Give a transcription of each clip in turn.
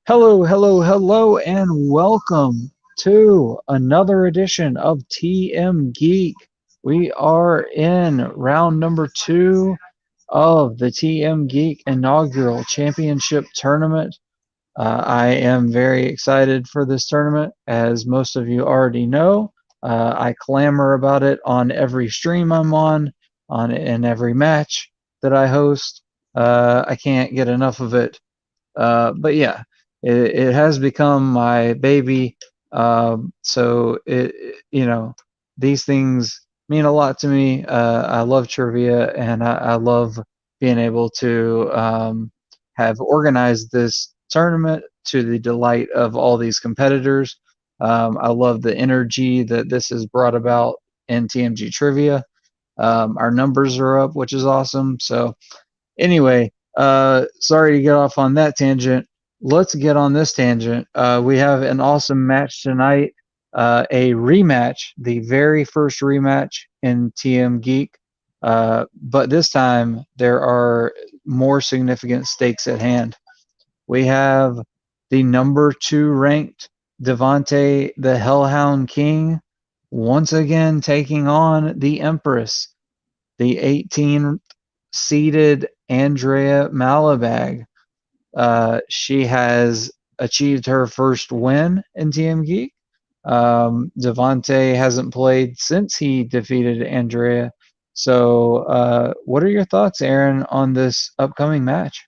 Hello, hello, hello, and welcome to another edition of TMGeek. We are in round number 2 of the TMGeek inaugural championship tournament. I am very excited for this tournament. As most of you already know, I clamor about it on every stream I'm on in every match that I host. I can't get enough of it. But yeah, it has become my baby. So these things mean a lot to me. I love trivia, and I love being able to have organized this tournament to the delight of all these competitors. I love the energy that this has brought about in TMG Trivia. Our numbers are up, which is awesome. So anyway, sorry to get off on that tangent. Let's get on this tangent. We have an awesome match tonight, a rematch, the very first rematch in TM Geek. But this time there are more significant stakes at hand. We have the number 2 ranked Devonte the Hellhound King once again taking on the Empress, the 18 seeded Andrea Malabag. She has achieved her first win in TMG. Devonte hasn't played since he defeated Andrea. So, what are your thoughts, Aaron, on this upcoming match?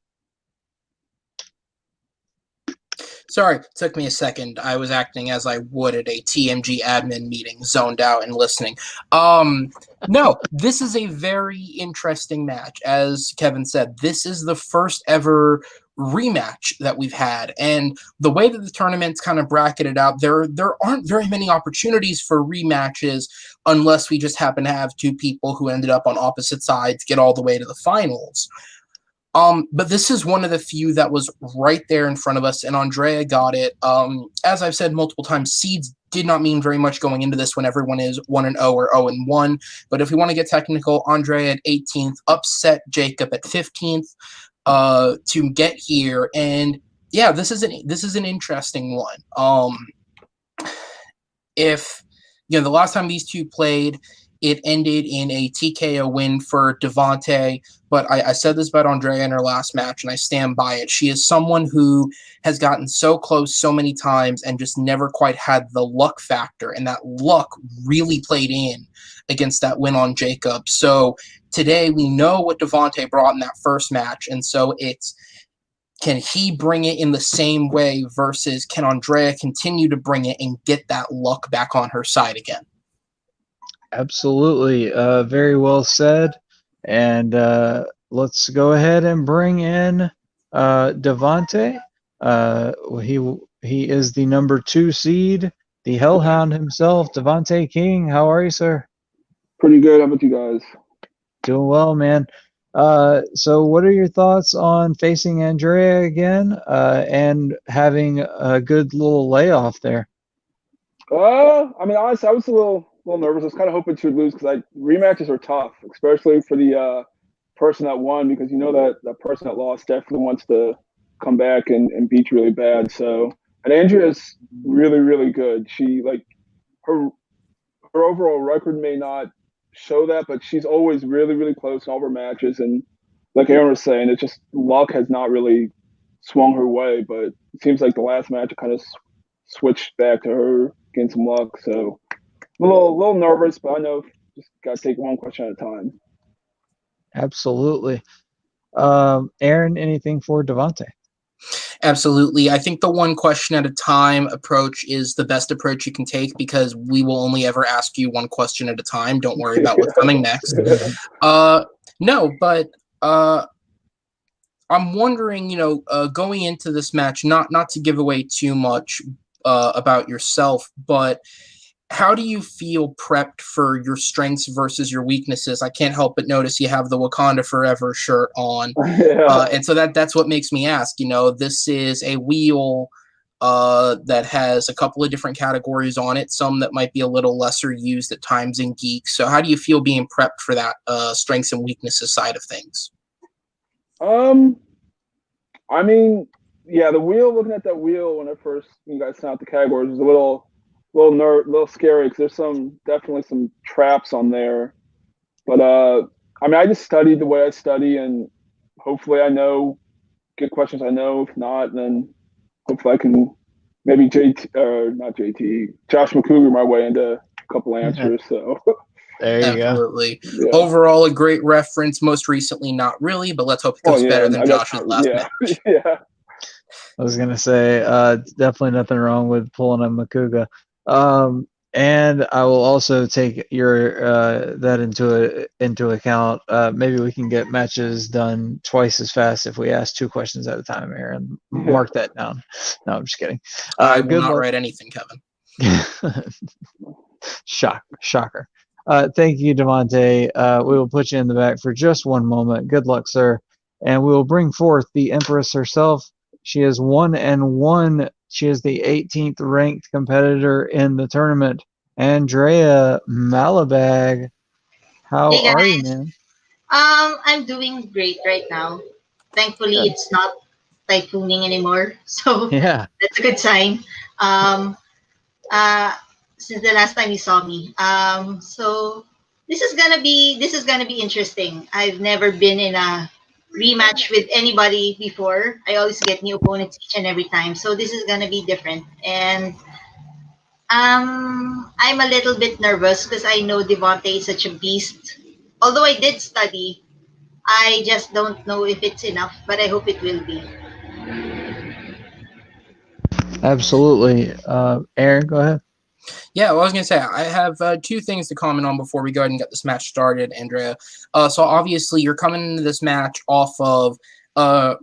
Sorry, it took me a second. I was acting as I would at a TMG admin meeting, zoned out and listening. No, this is a very interesting match. As Kevin said, this is the first ever rematch that we've had. And the way that the tournament's kind of bracketed out, there aren't very many opportunities for rematches unless we just happen to have two people who ended up on opposite sides get all the way to the finals. But this is one of the few that was right there in front of us, and Andrea got it. As I've said multiple times, seeds did not mean very much going into this when everyone is 1-0 or 0-1. But if we want to get technical, Andrea at 18th upset Jacob at 15th to get here, and yeah, this is an interesting one. If the last time these two played, it ended in a TKO win for Devonte. But I said this about Andrea in her last match, and I stand by it. She is someone who has gotten so close so many times and just never quite had the luck factor. And that luck really played in against that win on Jacob. So today we know what Devonte brought in that first match. And so it's, can he bring it in the same way versus can Andrea continue to bring it and get that luck back on her side again? Absolutely. Very well said. And let's go ahead and bring in Devonte. He is the number 2 seed, the Hellhound himself, Devonte King. How are you, sir? Pretty good. How about you guys? Doing well, man. So what are your thoughts on facing Andrea again and having a good little layoff there? I mean, honestly, I was a little nervous. I was kind of hoping she would lose because rematches are tough, especially for the person that won, because you know that person that lost definitely wants to come back and beat you really bad. So, and Andrea's really, really good. She her her overall record may not show that, but she's always really, really close in all of her matches. And like Aaron was saying, it's just luck has not really swung her way. But it seems like the last match it kind of switched back to her getting some luck. So a little nervous, but I know just got to take one question at a time. Absolutely. Aaron, anything for Devonte? Absolutely. I think the one question at a time approach is the best approach you can take because we will only ever ask you one question at a time. Don't worry about what's coming next. No, but I'm wondering, going into this match, not to give away too much about yourself, but how do you feel prepped for your strengths versus your weaknesses? I can't help but notice you have the Wakanda Forever shirt on. Yeah. And so that's what makes me ask, this is a wheel that has a couple of different categories on it, some that might be a little lesser used at times in Geek. So how do you feel being prepped for that strengths and weaknesses side of things? I mean, yeah, the wheel. Looking at that wheel when I first you guys sent out the categories was a little scary because there's definitely some traps on there. But I mean, I just studied the way I study, and hopefully, I know good questions. I know. If not, then hopefully I can maybe JT or not JT, Josh McCougar my way into a couple answers. So There you go. Absolutely. yeah. Overall, a great reference. Most recently, not really, but let's hope it Oh goes yeah, better than I guess Josh's last yeah, match. yeah. I was gonna say, definitely nothing wrong with pulling a Makuga. And I will also take your that into account. Maybe we can get matches done twice as fast if we ask 2 questions at a time, Aaron. Yeah. Mark that down. No, I'm just kidding. I will Good not luck. write anything, Kevin. Shocker. Thank you, Devonte. We will put you in the back for just one moment. Good luck, sir. And we will bring forth the Empress herself. She is 1-1. She is the 18th ranked competitor in the tournament. Andrea Malabag. How Hey are you, guys, man? I'm doing great right now. Thankfully, Good. it's not typhooning anymore, so Yeah, that's a good sign. Um, uh, since the last time you saw me, so this is gonna be interesting. I've never been in a rematch with anybody before. I always get new opponents each and every time, so this is gonna be different. And I'm a little bit nervous because I know Devontae is such a beast. Although I did study, I just don't know if it's enough, but I hope it will be. absolutely. Aaron, go ahead. Yeah, well, I was going to say, I have two things to comment on before we go ahead and get this match started, Andrea. So obviously, you're coming into this match off of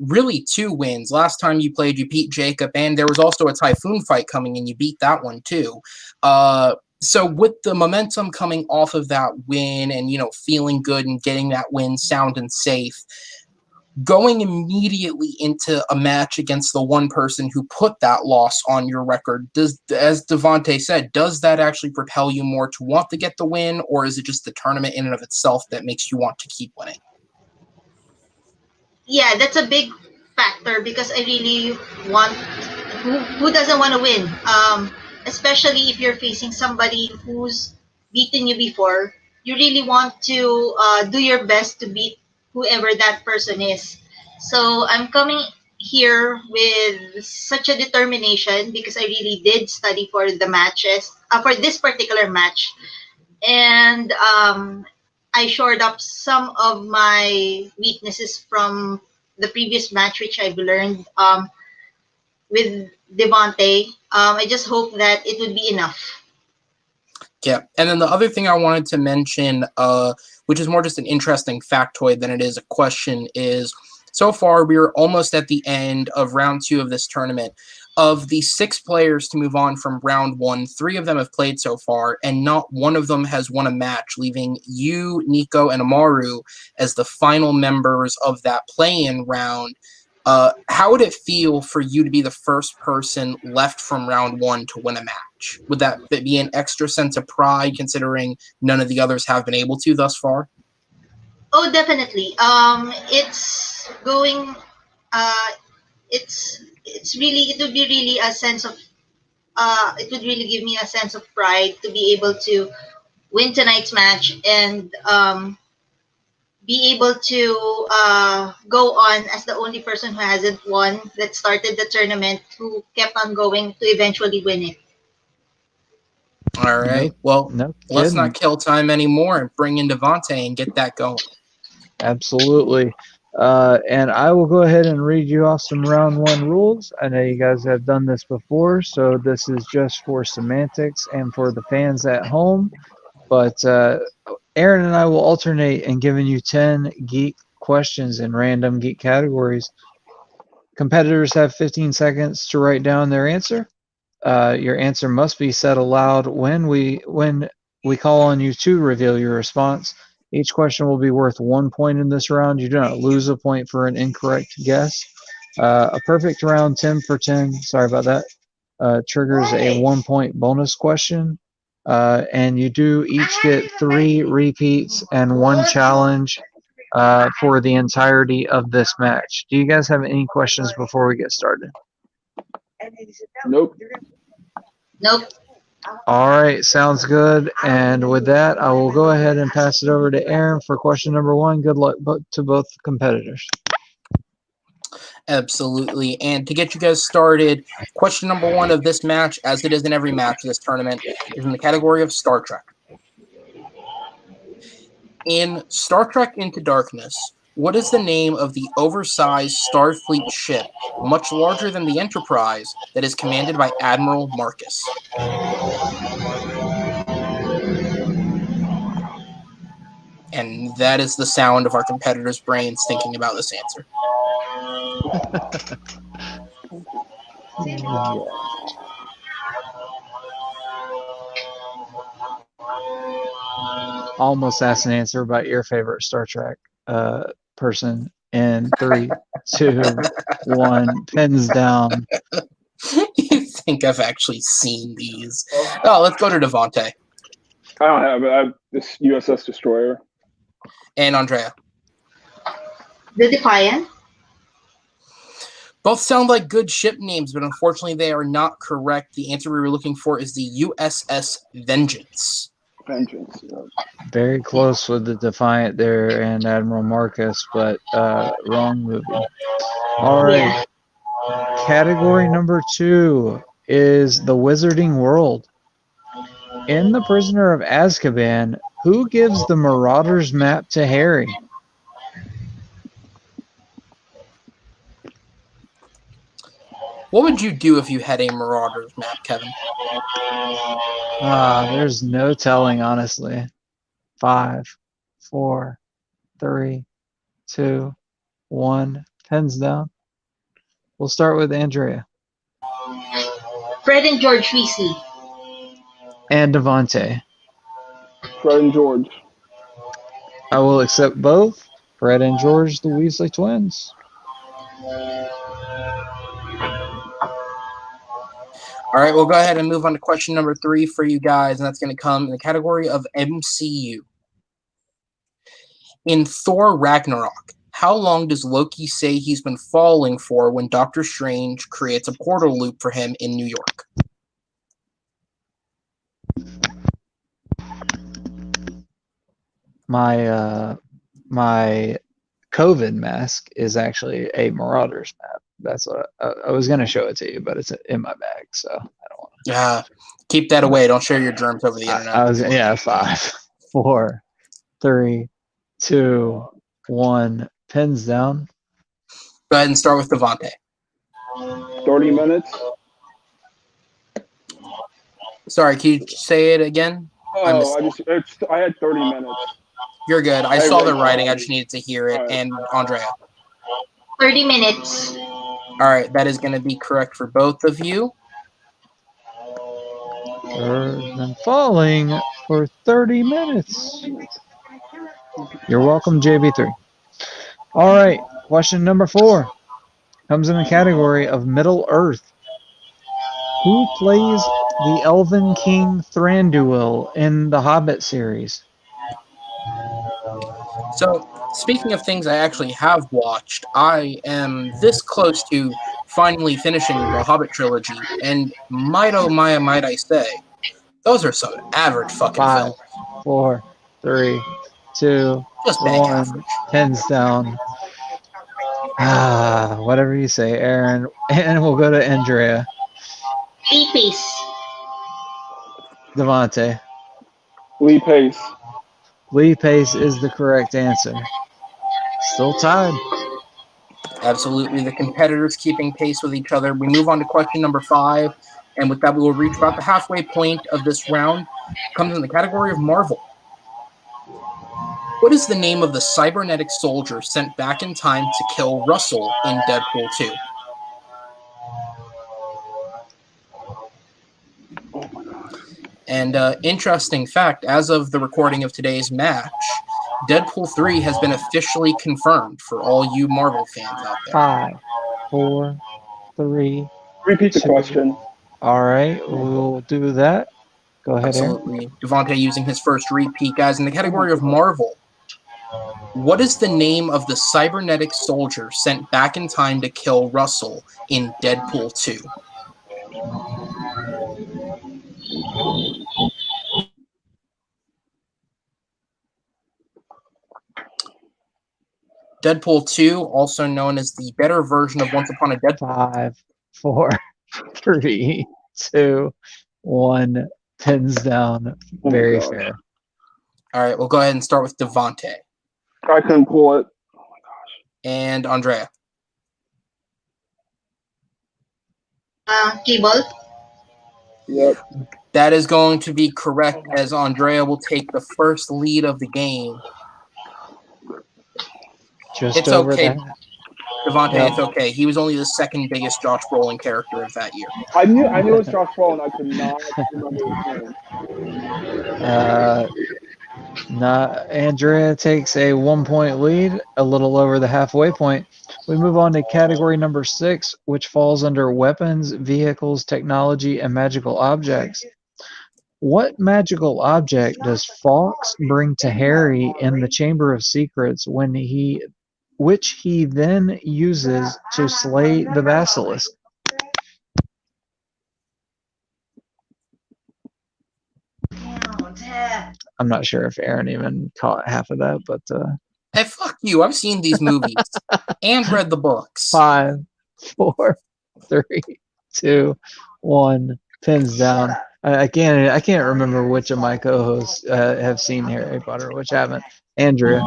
really 2 wins. Last time you played, you beat Jacob, and there was also a Typhoon fight coming, and you beat that one too. So with the momentum coming off of that win and, feeling good and getting that win sound and safe, going immediately into a match against the one person who put that loss on your record, as Devonte said, does that actually propel you more to want to get the win, or is it just the tournament in and of itself that makes you want to keep winning? Yeah, that's a big factor because I really want who doesn't want to win? Especially if you're facing somebody who's beaten you before, you really want to do your best to beat whoever that person is. So I'm coming here with such a determination because I really did study for the matches, for this particular match, and I shored up some of my weaknesses from the previous match, which I've learned with Devontae. I just hope that it would be enough. Yeah, and then the other thing I wanted to mention, which is more just an interesting factoid than it is a question, is so far we're almost at the end of round 2 of this tournament. Of the 6 players to move on from round 1, 3 of them have played so far, and not one of them has won a match, leaving you, Nico, and Amaru as the final members of that play-in round. How would it feel for you to be the first person left from round 1 to win a match? Would that be an extra sense of pride considering none of the others have been able to thus far? Oh, definitely. It's going. Uh, it's really. It would be really a sense of. It would really give me a sense of pride to be able to win tonight's match and be able to go on as the only person who hasn't won that started the tournament who kept on going to eventually win it. All No, right. Well, no let's kidding. not kill time anymore and bring in Devontae and get that going. Absolutely. And I will go ahead and read you off some round 1 rules. I know you guys have done this before, so this is just for semantics and for the fans at home. But Aaron and I will alternate in giving you 10 geek questions in random geek categories. Competitors have 15 seconds to write down their answer. Your answer must be said aloud when we call on you to reveal your response. Each question will be worth 1 point in this round. You do not lose a point for an incorrect guess. A perfect round, 10 for 10. Sorry about that. Triggers a 1 point bonus question. And you do each get 3 repeats and 1 challenge. for the entirety of this match. Do you guys have any questions before we get started? Nope. Nope. All right, sounds good. And with that, I will go ahead and pass it over to Aaron for question number 1. Good luck to both competitors. Absolutely. And to get you guys started, question number 1 of this match, as it is in every match of this tournament, is in the category of Star Trek. In Star Trek Into Darkness, what is the name of the oversized Starfleet ship, much larger than the Enterprise, that is commanded by Admiral Marcus? And that is the sound of our competitors' brains thinking about this answer. Almost asked an answer about your favorite Star Trek person in 3, 2, 1. Pins down. You think I've actually seen these? Oh, let's go to Devonte. I don't have it. I have this USS Destroyer. And Andrea. The Defiant. Both sound like good ship names, but unfortunately they are not correct. The answer we were looking for is the USS Vengeance. Vengeance. Yeah. Very close with the Defiant there and Admiral Marcus, but wrong movie. All right. Yeah. Category number 2 is the Wizarding World. In The Prisoner of Azkaban, who gives the Marauders map to Harry? What would you do if you had a Marauders map, Kevin? There's no telling, honestly. 5, 4, 3, 2, 1. Pens down. We'll start with Andrea. Fred and George Weasley. And Devonte. Fred and George. I will accept both. Fred and George, the Weasley twins. All right, we'll go ahead and move on to question number 3 for you guys, and that's going to come in the category of MCU. In Thor Ragnarok, how long does Loki say he's been falling for when Doctor Strange creates a portal loop for him in New York? My COVID mask is actually a Marauders map. That's what I was going to show it to you, but it's in my bag, so I don't want to. Keep that away. Don't share your germs over the internet. 5, 4, 3, 2, 1. Pins down. Go ahead and start with Devonte. 30 minutes. Sorry, can you say it again? Oh, I had 30 minutes. You're good. I saw the writing. I just needed to hear it. Right. And Andrea. 30 minutes. All right, that is going to be correct for both of you. I've been falling for 30 minutes. You're welcome, JB3. All right, question number 4 comes in the category of Middle Earth. Who plays the Elven King Thranduil in the Hobbit series? So, speaking of things I actually have watched, I am this close to finally finishing the Hobbit trilogy, and might I say, those are some average fucking 5, films. 4, 3, 2, Just 1. Pens down. Whatever you say, Aaron. And we'll go to Andrea. Lee Pace. Devonte. Lee Pace. Lee Pace is the correct answer. Still tied. Absolutely. The competitors keeping pace with each other. We move on to question number 5. And with that, we will reach about the halfway point of this round. It comes in the category of Marvel. What is the name of the cybernetic soldier sent back in time to kill Russell in Deadpool 2? And interesting fact, as of the recording of today's match, Deadpool 3 has been officially confirmed for all you Marvel fans out there. 5, 4, 3. Repeat the question. All right, we'll do that. Go ahead, Absolutely. Devonte using his first repeat, guys. In the category of Marvel, What is the name of the cybernetic soldier sent back in time to kill Russell in Deadpool 2? Deadpool 2, also known as the better version of Once Upon a Deadpool. 5, 4, 3, 2, 1. Pins down. Very fair. All right, we'll go ahead and start with Devonte. I couldn't pull it. And Andrea. Cable. Yep. That is going to be correct, as Andrea will take the first lead of the game. Just It's over okay, that. Devonte. Yep. It's okay. He was only the second biggest Josh Brolin character of that year. I knew it was Josh Brolin. I could not remember his name. Andrea takes a 1-point lead, a little over the halfway point. We move on to category number 6, which falls under weapons, vehicles, technology, and magical objects. What magical object does Fawkes bring to Harry in the Chamber of Secrets which he then uses to slay the basilisk? I'm not sure if Aaron even caught half of that, but Hey, fuck you. I've seen these movies and read the books. 5, 4, 3, 2, 1. Pins down. I can't remember which of my co-hosts have seen Harry Potter, which haven't. Andrea.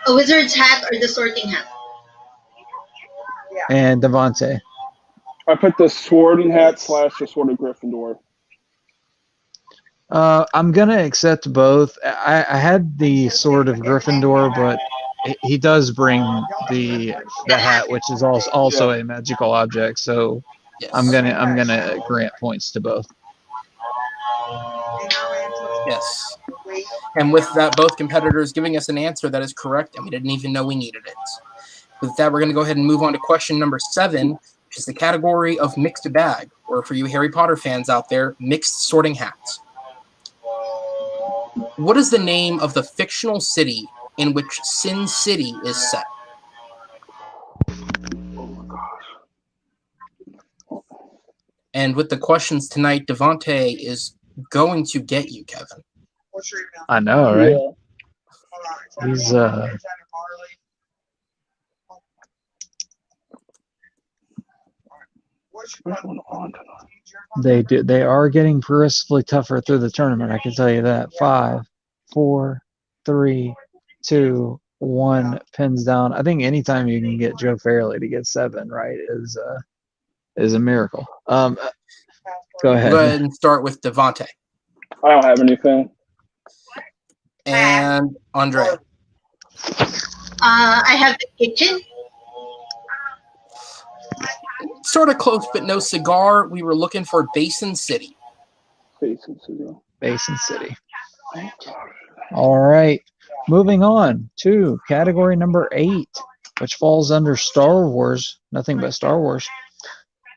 A wizard's hat or the sorting hat? And Devonte. I put the Sword Hat / the Sword of Gryffindor. I'm gonna accept both. I had the Sword of Gryffindor, but he does bring the hat, which is also a magical object. So Yes. I'm gonna grant points to both. Yes. And with that, both competitors giving us an answer that is correct, and we didn't even know we needed it. With that, we're going to go ahead and move on to question number 7, which is the category of mixed bag, or for you Harry Potter fans out there, mixed sorting hats. What is the name of the fictional city in which Sin City is set? And with the questions tonight, Devonte is going to get you, Kevin. I know, right? Yeah. He's They are getting progressively tougher through the tournament. I can tell you that. 5, 4, 3, 2, 1. Pins down. I think anytime you can get Joe Fairley to get 7 right is a miracle. Go ahead. Go ahead and start with Devonte. I don't have anything. And Andrea. I have the kitchen. Sort of close, but no cigar. We were looking for Basin City. Basin City. Basin City. All right. Moving on to category number 8, which falls under Star Wars. Nothing but Star Wars.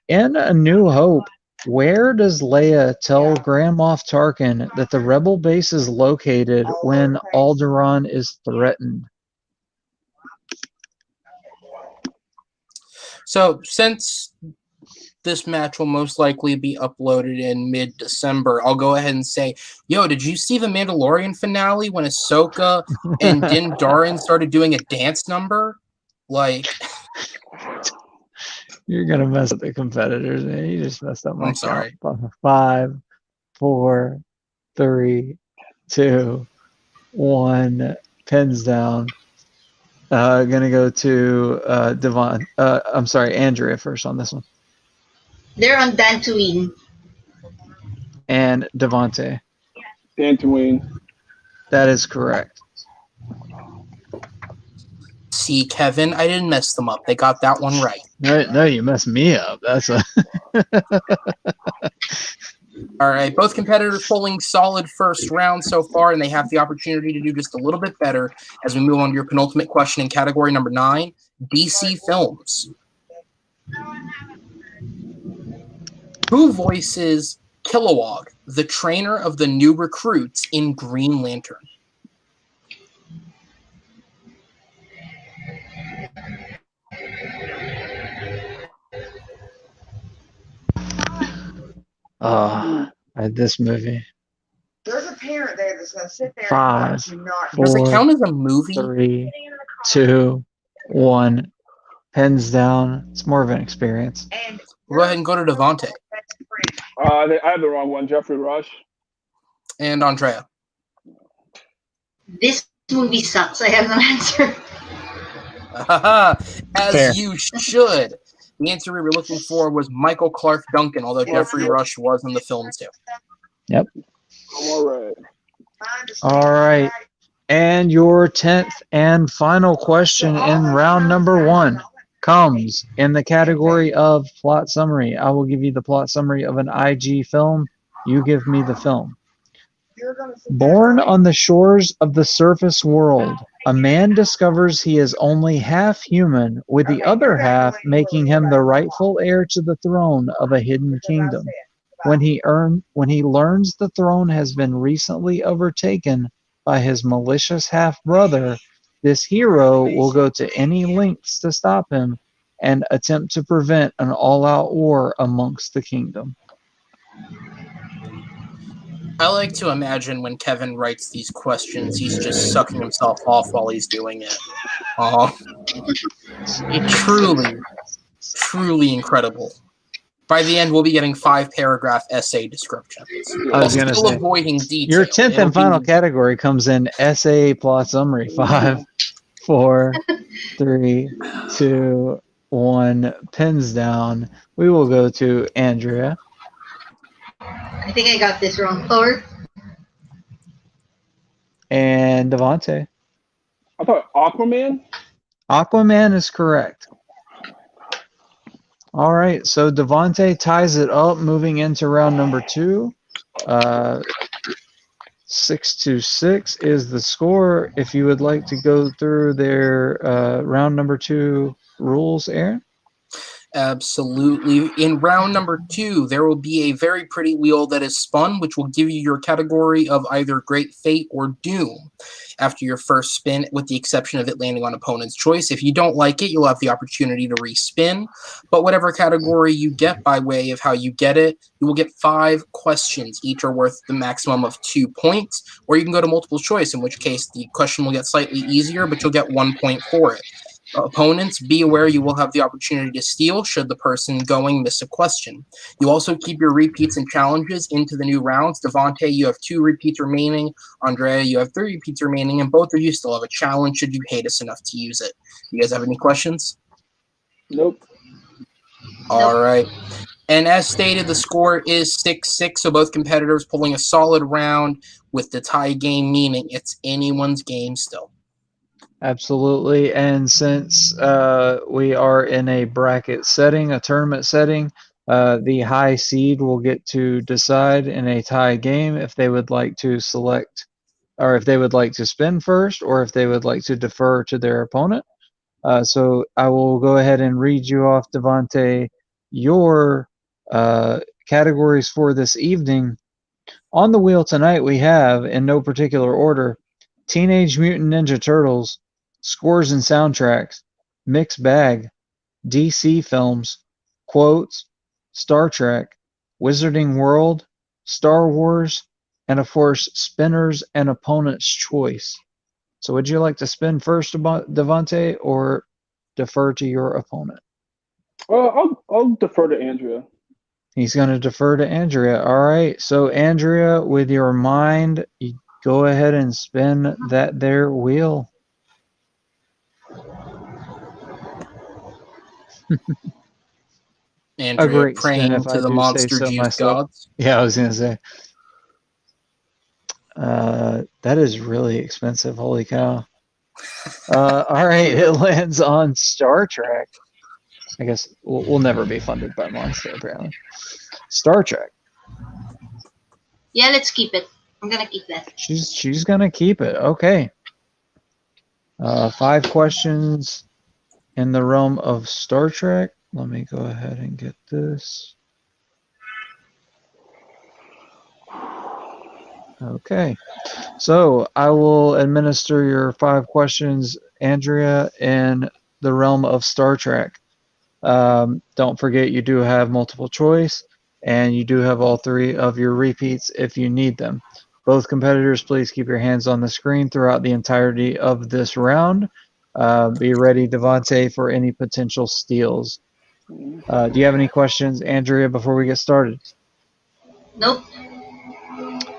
In A New Hope, where does Leia tell Grand Moff Tarkin that the rebel base is located when Alderaan is threatened? So, since this match will most likely be uploaded in mid-December, I'll go ahead and say, yo, did you see the Mandalorian finale when Ahsoka and Din Djarin started doing a dance number? Like, you're gonna mess up the competitors, man. You just messed up my I'm sorry. count. 5, 4, 3, 2, 1. Pins down. Gonna go to Devon. I'm sorry, Andrea first on this one. They're on Dantooine. And Devonte. Dantooine. That is correct. See, Kevin, I didn't mess them up. They got that one right. No, you messed me up. That's a. All right, both competitors pulling solid first round so far, and they have the opportunity to do just a little bit better as we move on to your penultimate question in category number 9, DC films. Who voices Kilowog, the trainer of the new recruits in Green Lantern? This movie. There's a parent there that's going to sit there 5, and watch you not. Does it 4, count as a movie? 3, 2, 1. Pens down. It's more of an experience. And We'll go ahead and go to Devonte I have the wrong one. Jeffrey Rush. and Andrea. This movie sucks. I have no answer. As Fair. you should. The answer we were looking for was Michael Clark Duncan, although Jeffrey Rush was in the film too. Yep. All right. All right. And your 10th and final question in round number 1 comes in the category of plot summary. I will give you the plot summary of an IG film. You give me the film. Born on the shores of the surface world, a man discovers he is only half human, with the other half making him the rightful heir to the throne of a hidden kingdom. When he learns the throne has been recently overtaken by his malicious half-brother, this hero will go to any lengths to stop him and attempt to prevent an all-out war amongst the kingdom. I like to imagine when Kevin writes these questions, he's just sucking himself off while he's doing it. Truly, truly incredible. By the end, we'll be getting 5-paragraph essay descriptions. I was going to Still say, avoiding detail. your 10th and final category comes in essay plot summary. 5, 4, 3, 2, 1. Pins down. We will go to Andrea. I think I got this wrong. Thor. And Devonte. I thought Aquaman. Aquaman is correct. All right, so Devonte ties it up, moving into round number 2. 6-6 is the score. If you would like to go through their round number 2 rules, Aaron. Absolutely. In round number 2, there will be a very pretty wheel that is spun, which will give you your category of either Great Fate or Doom after your first spin, with the exception of it landing on opponent's choice. If you don't like it, you'll have the opportunity to respin. But whatever category you get by way of how you get it, you will get 5 questions. Each are worth the maximum of 2 points. Or you can go to multiple choice, in which case the question will get slightly easier, but you'll get 1 point for it. Opponents, be aware you will have the opportunity to steal should the person going miss a question. You also keep your repeats and challenges into the new rounds. Devonte, you have 2 repeats remaining. Andrea, you have 3 repeats remaining, and both of you still have a challenge should you hate us enough to use it. You guys have any questions? Nope. All right. And as stated, the score is 6-6, so both competitors pulling a solid round with the tie game, meaning it's anyone's game still. Absolutely. And since we are in a bracket setting, a tournament setting, the high seed will get to decide in a tie game if they would like to select, or if they would like to spin first, or if they would like to defer to their opponent. So I will go ahead and read you off, Devonte, your categories for this evening. On the wheel tonight, we have, in no particular order, Teenage Mutant Ninja Turtles, Scores and Soundtracks, Mixed Bag, DC Films, Quotes, Star Trek, Wizarding World, Star Wars, and of course, Spinners and Opponent's Choice. So would you like to spin first, Devonte, or defer to your opponent? I'll defer to Andrea. He's going to defer to Andrea. All right. So Andrea, with your mind, you go ahead and spin that there wheel. Andrea praying to the monster juice gods. Yeah, I was going to say. That is really expensive. Holy cow. All right. It lands on Star Trek. I guess we'll never be funded by Monster, apparently. Star Trek. Yeah, let's keep it. I'm gonna keep that. She's gonna keep it. Okay. 5 questions in the realm of Star Trek. Let me go ahead and get this. Okay. So I will administer your 5 questions, Andrea, in the realm of Star Trek. Don't forget you do have multiple choice. and you do have all 3 of your repeats if you need them. Both competitors, please keep your hands on the screen throughout the entirety of this round. Be ready, Devonte, for any potential steals. Do you have any questions, Andrea, before we get started? Nope.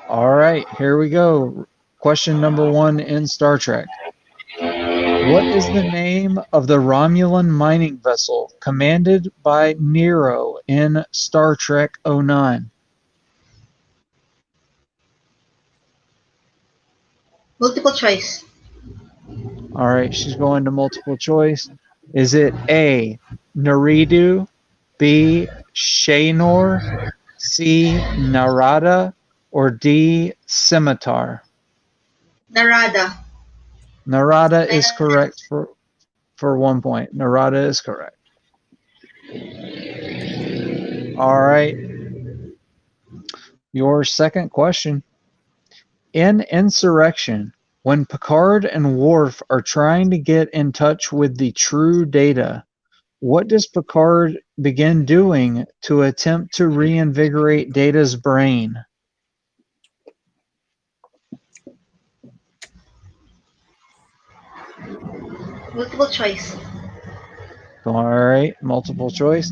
All right, here we go. Question number 1 in Star Trek. What is the name of the Romulan mining vessel commanded by Nero in Star Trek 09? Multiple choice. All right, she's going to multiple choice. Is it A, Naridu, B, Shaynor, C, Narada, or D, Scimitar? Narada. Narada is Final correct answer. for 1 point. Narada is correct. All right. Your second question. In Insurrection, when Picard and Worf are trying to get in touch with the true Data, what does Picard begin doing to attempt to reinvigorate Data's brain? Multiple choice. All right, multiple choice.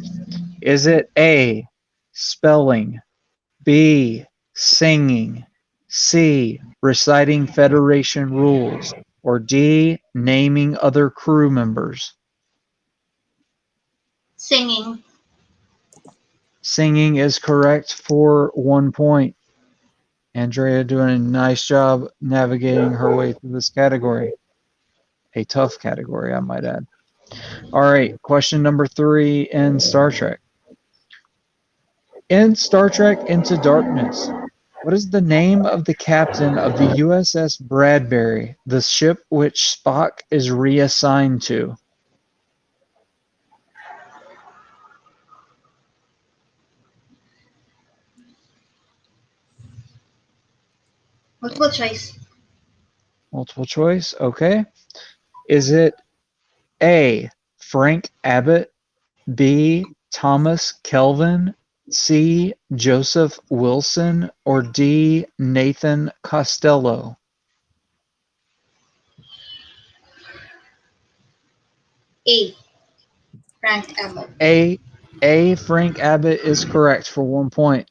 Is it A, spelling, B, singing, C, reciting Federation rules, or D, naming other crew members? Singing. Singing is correct for 1 point. Andrea doing a nice job navigating her way through this category. A tough category, I might add. All right, question number 3 in Star Trek. In Star Trek Into Darkness, what is the name of the captain of the USS Bradbury, the ship which Spock is reassigned to? Multiple choice. Multiple choice, okay. Is it A, Frank Abbott, B, Thomas Kelvin, C, Joseph Wilson, or D, Nathan Costello? A. Frank Abbott. A, Frank Abbott is correct for 1 point.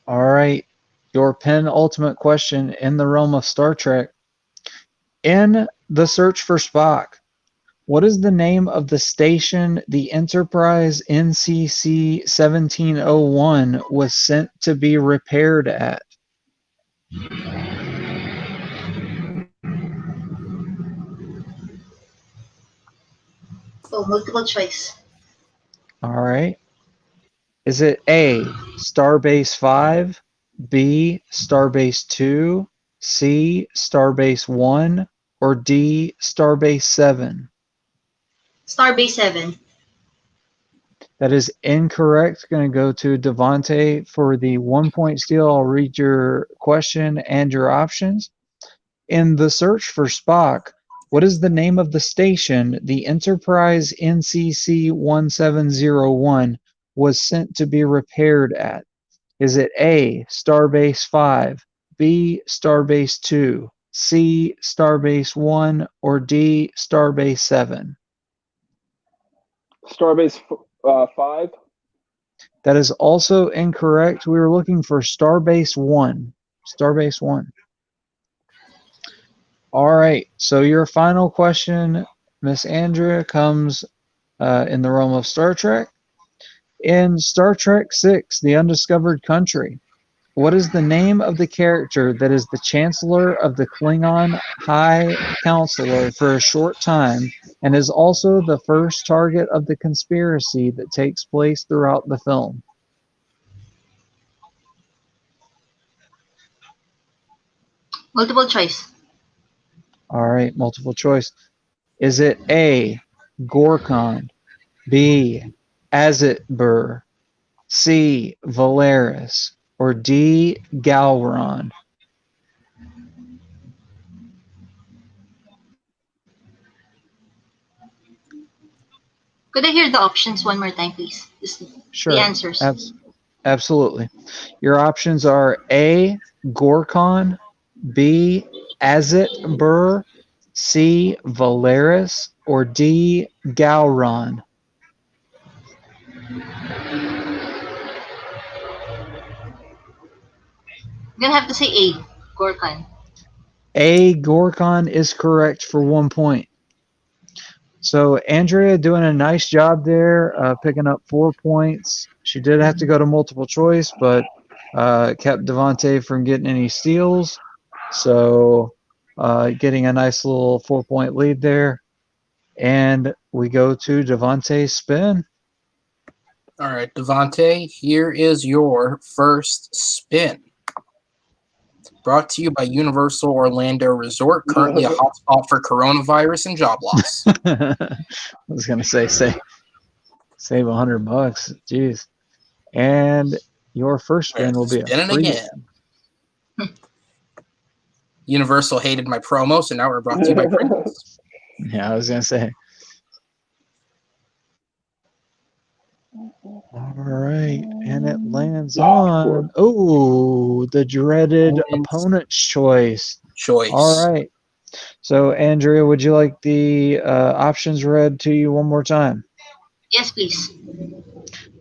All right, your penultimate question in the realm of Star Trek. In The Search for Spock, what is the name of the station the Enterprise NCC 1701 was sent to be repaired at? Oh, multiple choice. All right. Is it A, Starbase 5, B, Starbase 2, C, Starbase 1, or D, Starbase 7? Starbase 7. That is incorrect. Going to go to Devonte for the 1 point steal. I'll read your question and your options. In The Search for Spock, what is the name of the station the Enterprise NCC 1701 was sent to be repaired at? Is it A, Starbase 5, B, Starbase 2, C, Starbase 1, or D, Starbase 7? Starbase 5. That is also incorrect. We were looking for Starbase 1. Starbase 1. All right. So your final question, Miss Andrea, comes in the realm of Star Trek. In Star Trek 6, The Undiscovered Country, what is the name of the character that is the Chancellor of the Klingon High Counselor for a short time and is also the first target of the conspiracy that takes place throughout the film? Multiple choice. All right, multiple choice. Is it A, Gorkon, B, Azitbur, C, Valeris, or D, Galron? Could I hear the options one more time, please? Sure. The answers. Absolutely. Your options are A. Gorkon, B. Azit Burr, C. Valeris, or D. Gowron. I'm gonna have to say A. Gorkan. A. Gorkon is correct for 1 point. So Andrea doing a nice job there, picking up 4 points. She did have to go to multiple choice, but kept Devonte from getting any steals. So getting a nice little 4-point lead there. And we go to Devonte's spin. All right, Devonte, here is your first spin. Brought to you by Universal Orlando Resort, currently a hotspot for coronavirus and job loss. I was gonna say save $100. Jeez. And your first spin will be a Spinning free again. Universal hated my promo, so now we're brought to you by Pringles. Yeah, I was gonna say. All right, and it lands on the dreaded opponent's choice. All right. So Andrea, would you like the options read to you one more time? Yes, please.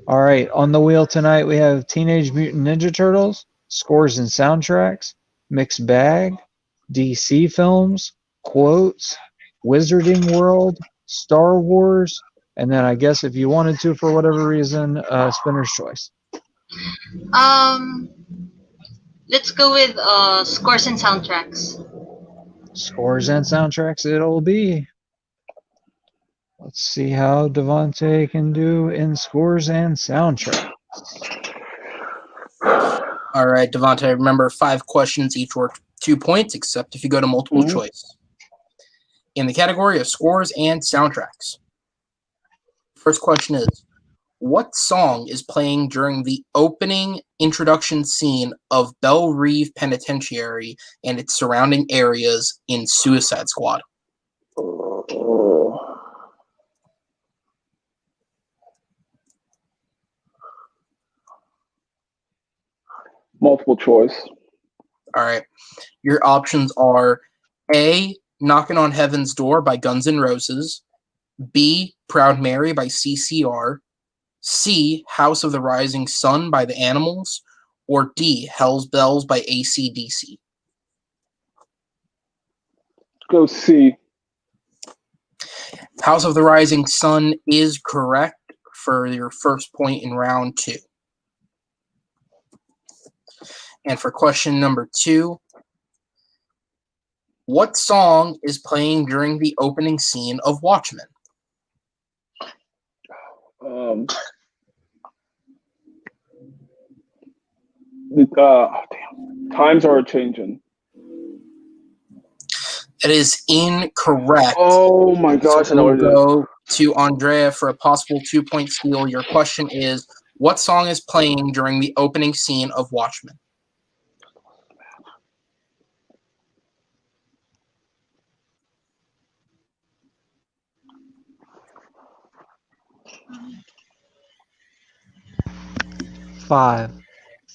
All right, on the wheel tonight we have Teenage Mutant Ninja Turtles, scores and soundtracks, mixed bag, DC films, quotes, Wizarding World, Star Wars, and then I guess if you wanted to, for whatever reason, Spinner's Choice. Let's go with scores and soundtracks. Scores and soundtracks it'll be. Let's see how Devonte can do in scores and soundtracks. All right, Devonte, remember 5 questions, each worth 2 points, except if you go to multiple choice. In the category of scores and soundtracks. First question is, what song is playing during the opening introduction scene of Belle Reve Penitentiary and its surrounding areas in Suicide Squad? Multiple choice. All right. Your options are A, Knocking on Heaven's Door by Guns N' Roses, B, Proud Mary by CCR, C, House of the Rising Sun by the Animals, or D, Hell's Bells by AC/DC. Go C. House of the Rising Sun is correct for your first point in round 2. And for question number 2, what song is playing during the opening scene of Watchmen? Times are changing. It is incorrect. Oh my gosh! So we'll go to Andrea for a possible 2-point steal. Your question is, what song is playing during the opening scene of Watchmen? Five,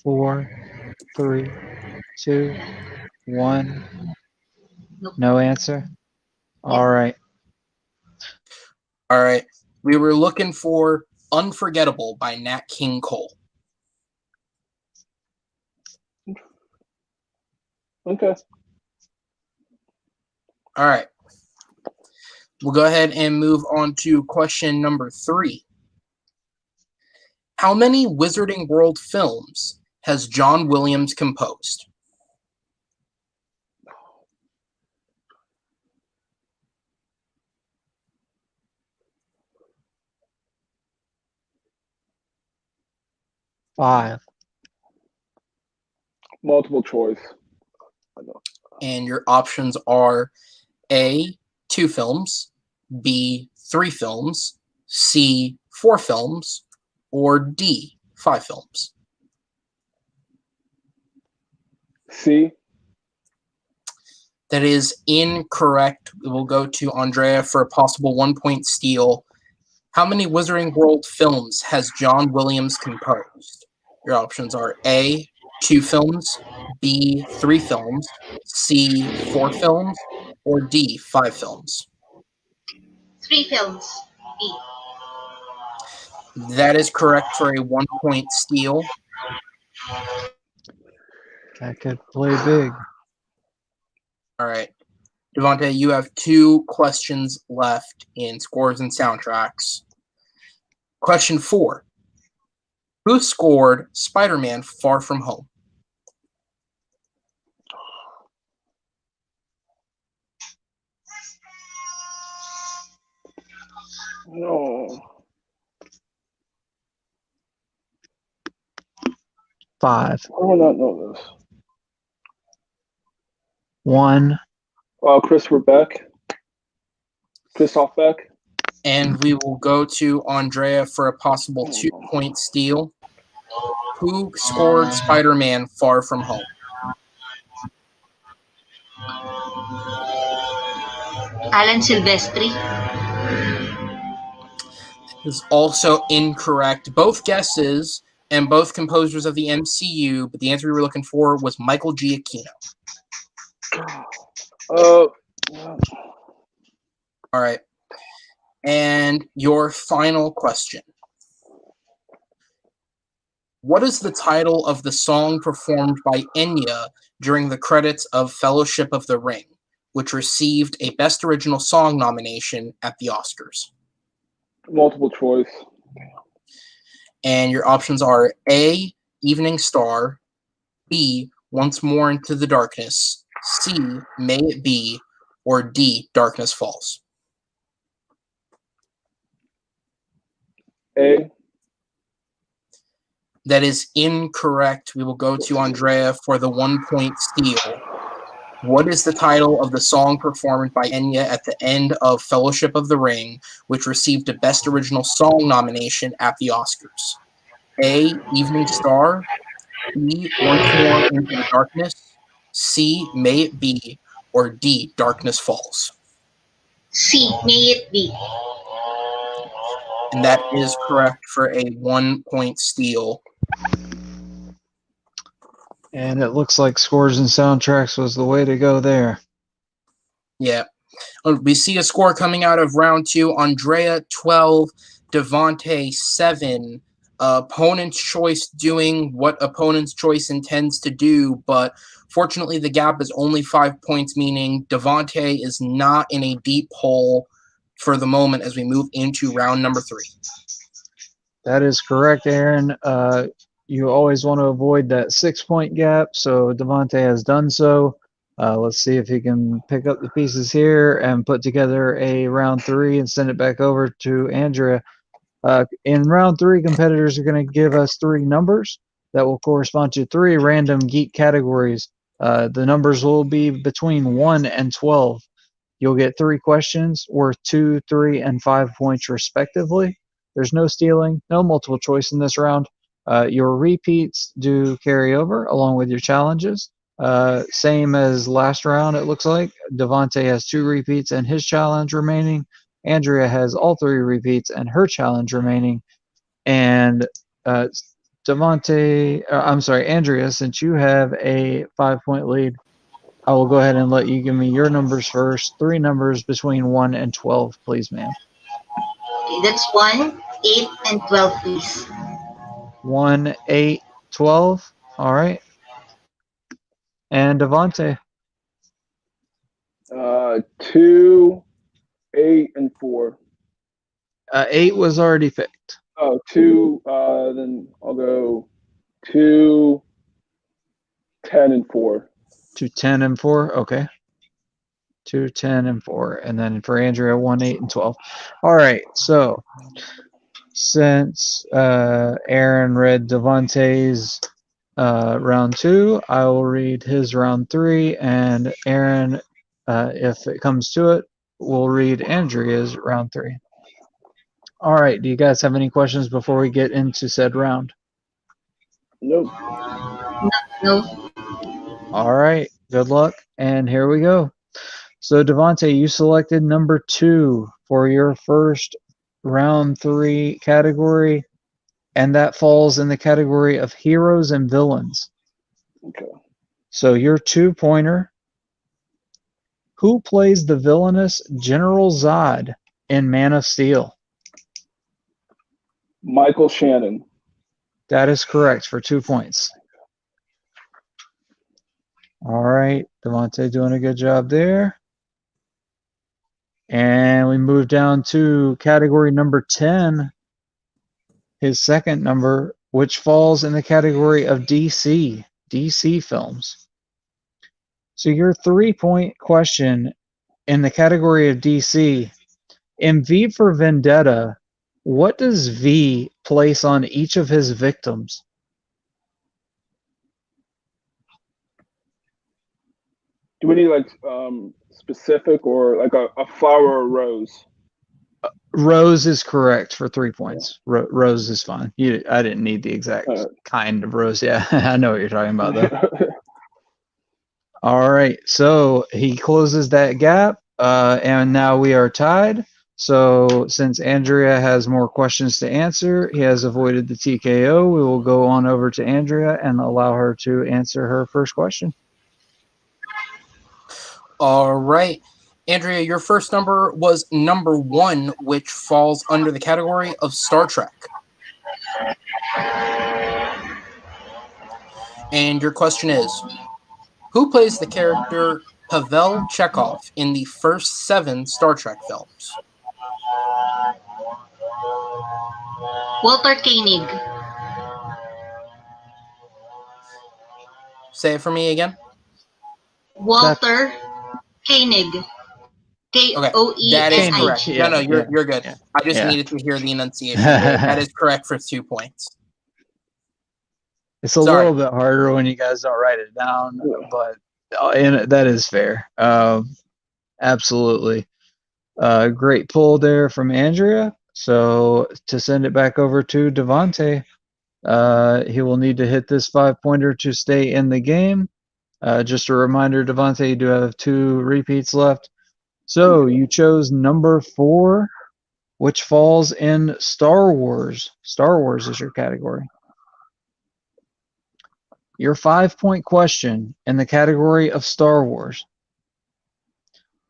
4, 3, 2, 1. No answer? All right. All right. We were looking for Unforgettable by Nat King Cole. Okay. All right. We'll go ahead and move on to question number 3. How many Wizarding World films has John Williams composed? Five. Multiple choice. And your options are A, 2 films, B, 3 films, C, 4 films, or D, 5 films. C. That is incorrect. We'll go to Andrea for a possible 1-point steal. How many Wizarding World films has John Williams composed? Your options are A, 2 films, B, 3 films, C, 4 films, or D, 5 films. 3 films. B. That is correct for a 1-point steal. That could play big. All right. Devonte, you have 2 questions left in scores and soundtracks. Question 4. Who scored Spider-Man Far From Home? No. 5, I will not know this. 1. Christopher Beck. Christoph Beck. And we will go to Andrea for a possible 2-point steal. Who scored Spider-Man Far From Home? Alan Silvestri. Is also incorrect. Both guesses and both composers of the MCU, but the answer we were looking for was Michael Giacchino. Uh, All right. And your final question. What is the title of the song performed by Enya during the credits of Fellowship of the Ring, which received a Best Original Song nomination at the Oscars? multiple choice. And your options are A, Evening Star, B, Once More Into the Darkness, C, May It Be, or D, Darkness Falls. A. That is incorrect. We will go to Andrea for the 1-point steal. What is the title of the song performed by Enya at the end of Fellowship of the Ring, which received a Best Original Song nomination at the Oscars? A, Evening Star, B, Once More Into the Darkness, C, May It Be, or D, Darkness Falls. C. May It Be. And that is correct for a 1-point steal. And it looks like scores and soundtracks was the way to go there. Yeah. We see a score coming out of round 2. Andrea 12, Devonte 7. Opponent's choice doing what opponent's choice intends to do, but fortunately the gap is only 5 points, meaning Devonte is not in a deep hole for the moment as we move into round number 3. That is correct, Aaron. You always want to avoid that 6-point gap, so Devonte has done so. Let's see if he can pick up the pieces here and put together a round 3 and send it back over to Andrea. In round 3, competitors are going to give us 3 numbers that will correspond to 3 random geek categories. The numbers will be between 1 and 12. You'll get 3 questions worth 2, 3, and 5 points respectively. There's no stealing, no multiple choice in this round. Your repeats do carry over along with your challenges. Same as last round, it looks like. Devonte has 2 repeats and his challenge remaining. Andrea has all 3 repeats and her challenge remaining. And Andrea, since you have a 5-point lead, I will go ahead and let you give me your numbers first. 3 numbers between 1 and 12, please, ma'am. Okay, that's 1, 8, and 12, please. 1, 8, 12. All right. And Devonte. 2, 8, and 4. 8 was already picked. Oh, 2. Then I'll go 2, 10, and 4. 2, 10, and 4. Okay. 2, 10, and 4. And then for Andrea, 1, 8, and 12. All right. So since Aaron read Devonte's round 2, I will read his round 3. And Aaron, if it comes to it, will read Andrea's round 3. All right. Do you guys have any questions before we get into said round? Nope. No. All right. Good luck. And here we go. So, Devonte, you selected number 2 for your first round 3 category, and that falls in the category of heroes and villains. Okay. So your 2-pointer. Who plays the villainous General Zod in Man of Steel? Michael Shannon. That is correct for 2 points. All right, Devonte doing a good job there. And we move down to category number 10, his second number, which falls in the category of DC films. So your 3-point question in the category of DC, in V for Vendetta, what does V place on each of his victims? Do we need like specific or like a flower or a rose? Rose is correct for 3 points. Rose is fine. I didn't need the exact kind of rose. Yeah, I know what you're talking about, though. All right, so he closes that gap, and now we are tied. So since Andrea has more questions to answer, he has avoided the TKO. We will go on over to Andrea and allow her to answer her first question. All right. Andrea, your first number was number 1, which falls under the category of Star Trek. And your question is, who plays the character Pavel Chekhov in the first 7 Star Trek films? Walter Koenig. Say it for me again. Walter Koenig. Koenig. That is correct. Yeah, no, you're good. Yeah. I just needed to hear the enunciation. That is correct for 2 points. It's a little bit harder when you guys don't write it down, but that is fair. Absolutely. Great pull there from Andrea. So to send it back over to Devonte, he will need to hit this 5-pointer to stay in the game. Just a reminder, Devonte, you do have 2 repeats left. So you chose number 4, which falls in Star Wars. Star Wars is your category. Your 5-point question in the category of Star Wars.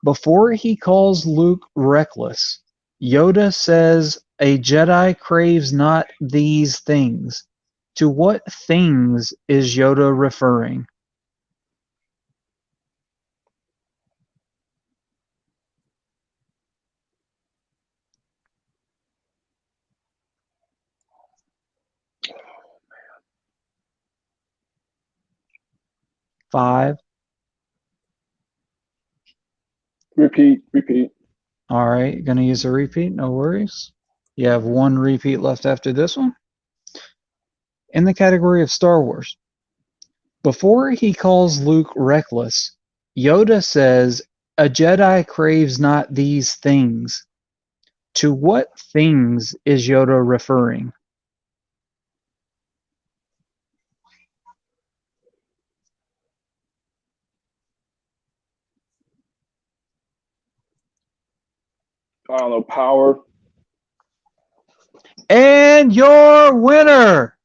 Before he calls Luke reckless, Yoda says, "A Jedi craves not these things." To what things is Yoda referring? Five. Repeat. All right, gonna use a repeat, no worries. You have 1 repeat left after this one. In the category of Star Wars, before he calls Luke reckless, Yoda says, "A Jedi craves not these things." To what things is Yoda referring? I don't know. Power. And your winner,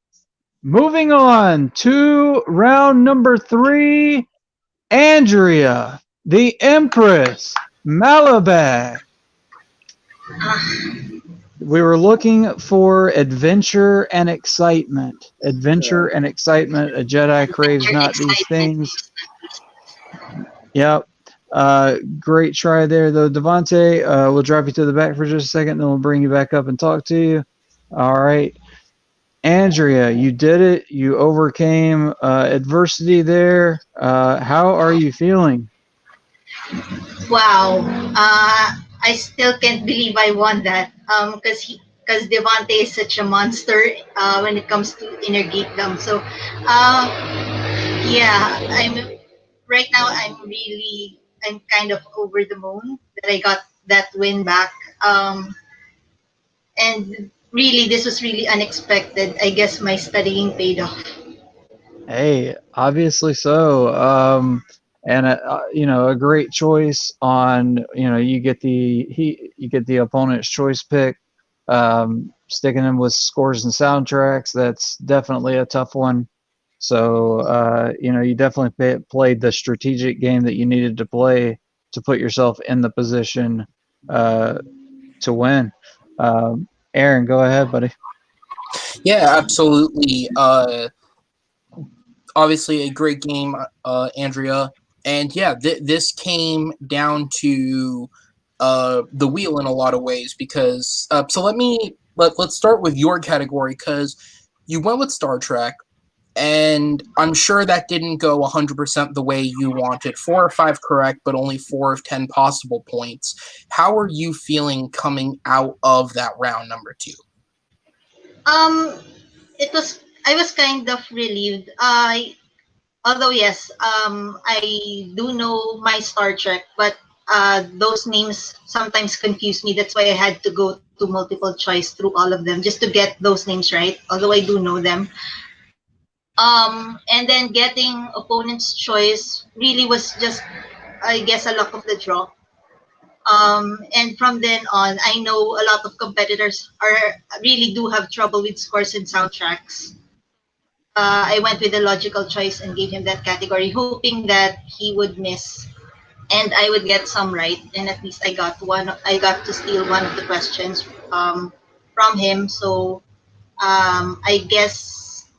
moving on to round number 3, Andrea, the Empress Malabag. We were looking for adventure and excitement. Adventure and excitement. A Jedi craves not these things. Yep. Great try there, though, Devonte. We'll drop you to the back for just a second, then we'll bring you back up and talk to you. All right. Andrea, you did it. You overcame adversity there. How are you feeling? Wow. I still can't believe I won that. Because Devonte is such a monster when it comes to inner geekdom. So, yeah, right now. I'm kind of over the moon that I got that win back. And really, this was really unexpected. I guess my studying paid off. Hey, obviously so. And a great choice on, you get the opponent's choice pick. Sticking them with scores and soundtracks, that's definitely a tough one. So, you definitely played the strategic game that you needed to play to put yourself in the position to win. Aaron, go ahead, buddy. Yeah, absolutely. Obviously, a great game, Andrea. And yeah, this came down to the wheel in a lot of ways because. So let's start with your category because you went with Star Trek. And I'm sure that didn't go 100% the way you wanted. 4 or 5 correct, but only 4 of 10 possible points. How are you feeling coming out of that round number 2? Um, I was kind of relieved. Although yes, I do know my Star Trek, but those names sometimes confuse me. That's why I had to go to multiple choice through all of them just to get those names right. Although I do know them. And then getting opponent's choice really was just, I guess, a luck of the draw. And from then on, I know a lot of competitors are really do have trouble with scores and soundtracks. I went with a logical choice and gave him that category, hoping that he would miss and I would get some right. And at least I got one. I got to steal one of the questions from him. So I guess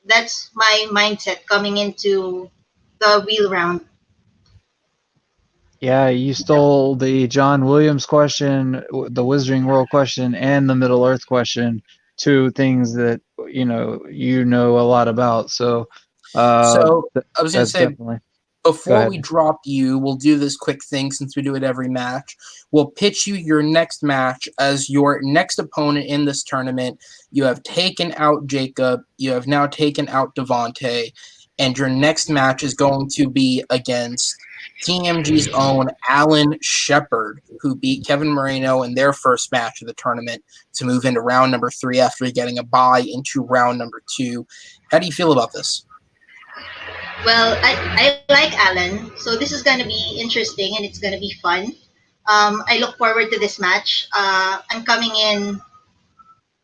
that's my mindset coming into the wheel round. Yeah, you stole the John Williams question, the Wizarding World question, and the Middle Earth question, two things that you know a lot about. So So I was going to that's say, definitely. Go before ahead. we drop you, we'll do this quick thing since we do it every match. We'll pitch you your next match as your next opponent in this tournament. You have taken out Jacob. You have now taken out Devonte. And your next match is going to be against TMG's own Alan Shepard, who beat Kevin Moreno in their first match of the tournament to move into round number 3 after getting a bye into round number 2. How do you feel about this? Well, I like Alan, so this is going to be interesting and it's going to be fun. I look forward to this match. I'm coming in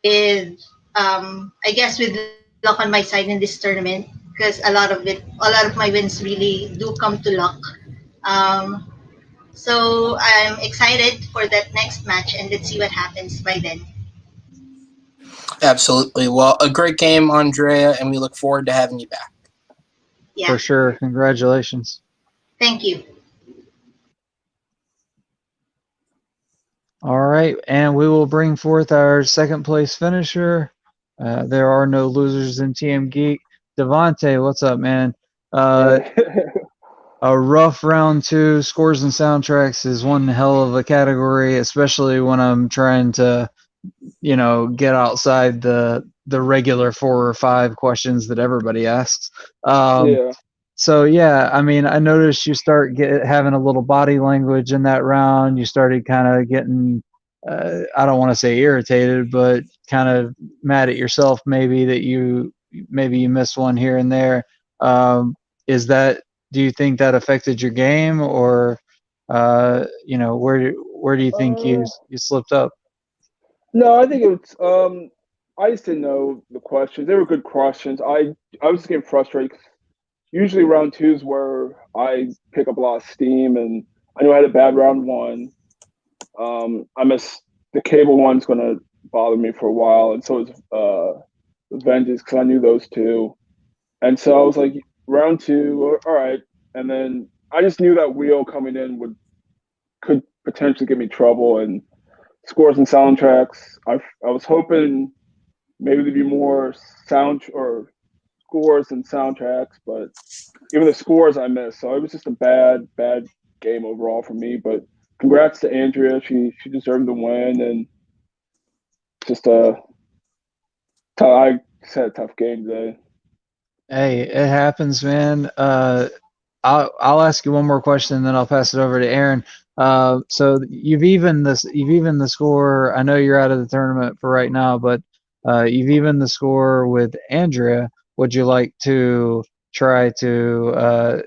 with, I guess, with luck on my side in this tournament because a lot of my wins really do come to luck. Um, so I'm excited for that next match and let's see what happens by then. Absolutely. Well, a great game, Andrea, and we look forward to having you back. Yeah. For sure. Congratulations. Thank you. All right, and we will bring forth our second place finisher. There are no losers in TMGeek. Devonte, what's up, man? A rough round 2. Scores and soundtracks is one hell of a category, especially when I'm trying to, get outside the regular 4 or 5 questions that everybody asks. Yeah. So yeah, I mean, I noticed you start having a little body language in that round. You started kind of getting, I don't want to say irritated, but kind of mad at yourself maybe that you missed one here and there. Is that? Do you think that affected your game, or where do you think you slipped up? No, I think it's I just didn't know the questions. They were good questions. I was just getting frustrated. Usually round 2 is where I pick up a lot of steam, and I knew I had a bad round 1. I missed the cable one's going to bother me for a while, and so is Vengeance because I knew those two. And so I was like, round 2, all right. And then I just knew that wheel coming in could potentially give me trouble. And scores and soundtracks, I was hoping maybe there'd be more sound or scores and soundtracks, but even the scores I missed. So it was just a bad game overall for me. But congrats to Andrea. She deserved the win, and just I just had a tough game today. Hey, it happens, man. I'll ask you one more question, and then I'll pass it over to Aaron. So you've evened the score. I know you're out of the tournament for right now, but you've evened the score with Andrea. Would you like to try to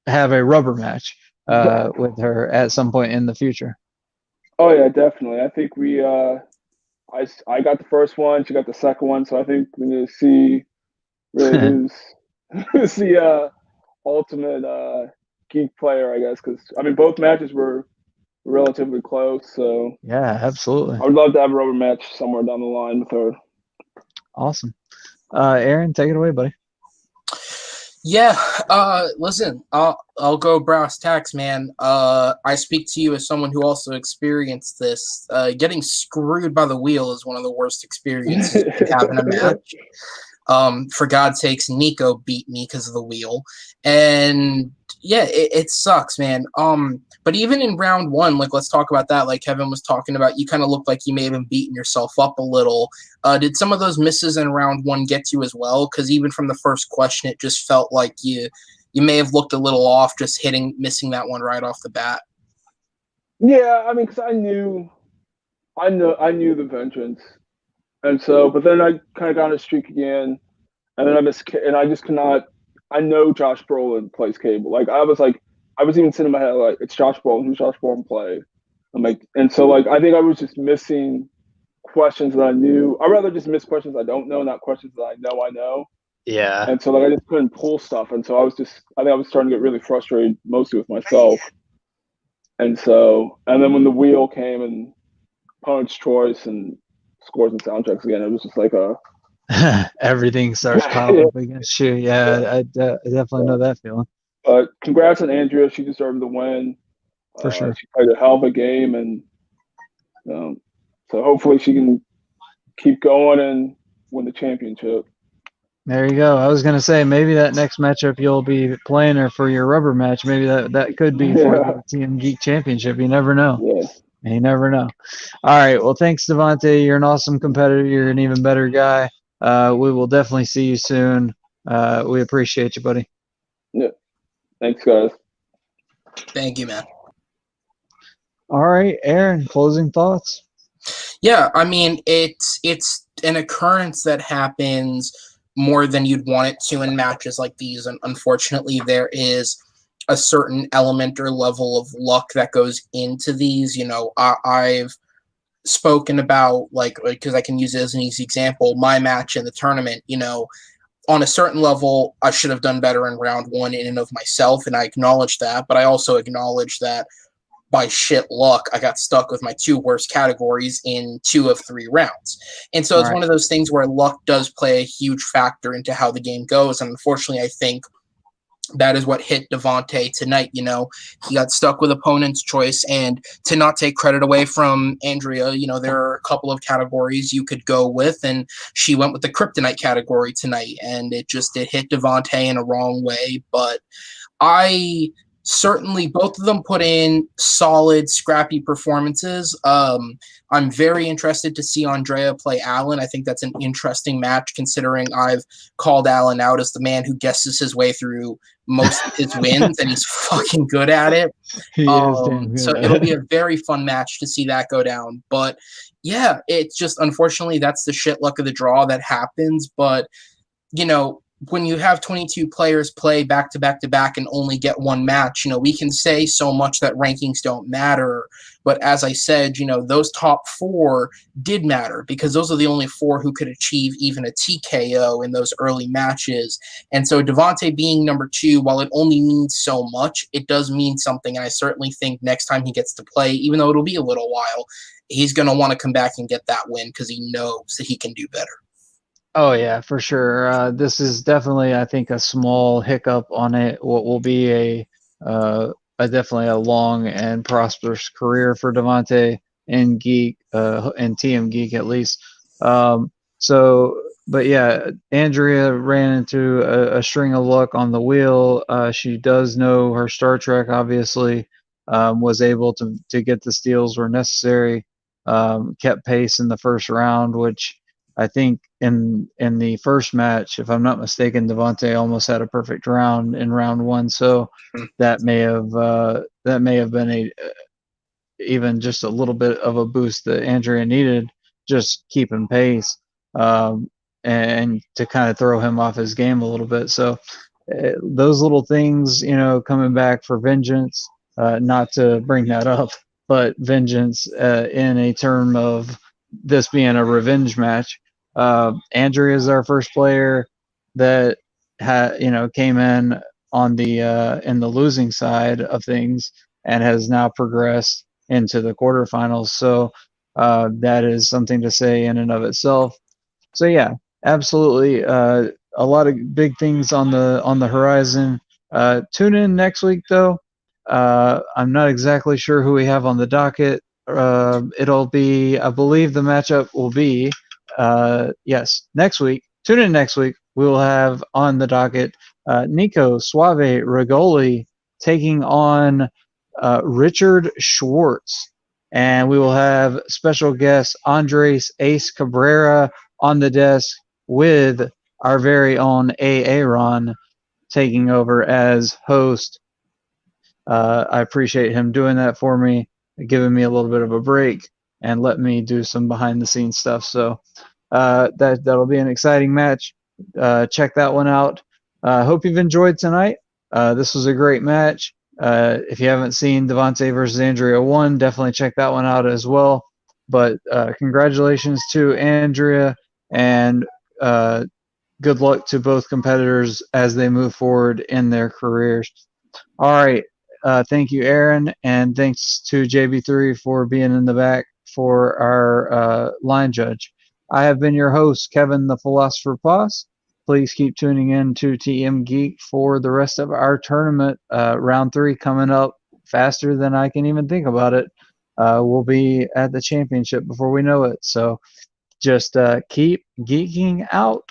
have a rubber match with her at some point in the future? Oh yeah, definitely. I think I got the first one, she got the second one, so I think we need to see really who's the ultimate geek player, I guess. Because I mean, both matches were relatively close, so Yeah, absolutely. I would love to have a rubber match somewhere down the line with her. Awesome. Aaron, take it away, buddy. Yeah, listen, I'll go brass tacks, man. I speak to you as someone who also experienced this. Getting screwed by the wheel is one of the worst experiences you can have in a match. For God's sakes, Nico beat me because of the wheel, and yeah, it sucks, man. But even in round one, like let's talk about that. Like Kevin was talking about, you kind of looked like you may have been beating yourself up a little. Did some of those misses in round one get you as well? Because even from the first question, it just felt like you may have looked a little off, just missing that one right off the bat. Yeah, I mean, because I knew the vengeance, and so, but then I kind of got on a streak again, and then and I just cannot. I know Josh Brolin plays Cable. I was even sitting in my head like, it's Josh Brolin. Who's Josh Brolin play? I'm like, and so like, I think I was just missing questions that I knew. I'd rather just miss questions I don't know, not questions that I know. Yeah. And so like, I just couldn't pull stuff, and so I think I was starting to get really frustrated, mostly with myself. And so, and then when the wheel came and opponent's choice and scores and soundtracks again, it was just like a everything starts piling up against you. Yeah, I definitely know that feeling. But congrats on Andrea. She deserved the win. For sure. She played a hell of a game, and so hopefully she can keep going and win the championship. There you go. I was gonna say maybe that next matchup you'll be playing her for your rubber match. Maybe that could be for the TMGeek Championship. You never know. Yeah. You never know. All right. Well, thanks, Devonte. You're an awesome competitor. You're an even better guy. We will definitely see you soon. We appreciate you, buddy. Yeah. Thanks, guys. Thank you, man. All right, Aaron, closing thoughts? Yeah, I mean, it's an occurrence that happens more than you'd want it to in matches like these, and unfortunately, there is a certain element or level of luck that goes into these. You know, I've spoken about like because I can use it as an easy example. My match in the tournament, you know, on a certain level, I should have done better in round one in and of myself, and I acknowledge that. But I also acknowledge that by shit luck, I got stuck with my two worst categories in 2 of 3 rounds. And so it's one of those things where luck does play a huge factor into how the game goes. And unfortunately, I think that is what hit Devonte tonight. You know, he got stuck with opponent's choice, and to not take credit away from Andrea, you know, there are a couple of categories you could go with, and she went with the kryptonite category tonight, and it hit Devonte in a wrong way. But I certainly, both of them put in solid, scrappy performances. I'm very interested to see Andrea play Alan. I think that's an interesting match, considering I've called Alan out as the man who guesses his way through most of his wins, and he's fucking good at it. He is damn good. So it'll be a very fun match to see that go down. But yeah, it's just unfortunately that's the shit luck of the draw that happens. But you know, when you have 22 players play back to back to back and only get one match, you know, we can say so much that rankings don't matter. But as I said, you know, those top 4 did matter because those are the only 4 who could achieve even a TKO in those early matches. And so Devonte being number 2, while it only means so much, it does mean something. And I certainly think next time he gets to play, even though it'll be a little while, he's going to want to come back and get that win because he knows that he can do better. Oh yeah, for sure. This is definitely, I think, a small hiccup on it. What will be a definitely a long and prosperous career for Devonte and Geek, and TMGeek at least. But yeah, Andrea ran into a string of luck on the wheel. She does know her Star Trek, obviously. Was able to get the steals where necessary. Kept pace in the first round, which I think in the first match, if I'm not mistaken, Devonte almost had a perfect round in round 1. So that may have been even just a little bit of a boost that Andrea needed, just keeping pace, and to kind of throw him off his game a little bit. So those little things, you know, coming back for vengeance. Not to bring that up but vengeance in a term of this being a revenge match. Andrea is our first player that came in the losing side of things and has now progressed into the quarterfinals. So that is something to say in and of itself. So yeah, absolutely. A lot of big things on the horizon. Tune in next week though. I'm not exactly sure who we have on the docket. It'll be, I believe, the matchup will be, yes, next week. Tune in next week. We will have on the docket Nico Suave Regoli taking on Richard Schwartz, and we will have special guest Andres Ace Cabrera on the desk with our very own Aaron taking over as host. I appreciate him doing that for me, giving me a little bit of a break and let me do some behind the scenes stuff. So that'll be an exciting match. Check that one out. Hope you've enjoyed tonight. This was a great match. If you haven't seen Devonte versus Andrea 1, definitely check that one out as well. But congratulations to Andrea, and good luck to both competitors as they move forward in their careers. All right. Thank you, Aaron, and thanks to JB3 for being in the back for our line judge. I have been your host, Kevin the Philosopher Boss. Please keep tuning in to TMGeek for the rest of our tournament. Round 3 coming up faster than I can even think about it. We'll be at the championship before we know it. So just keep geeking out.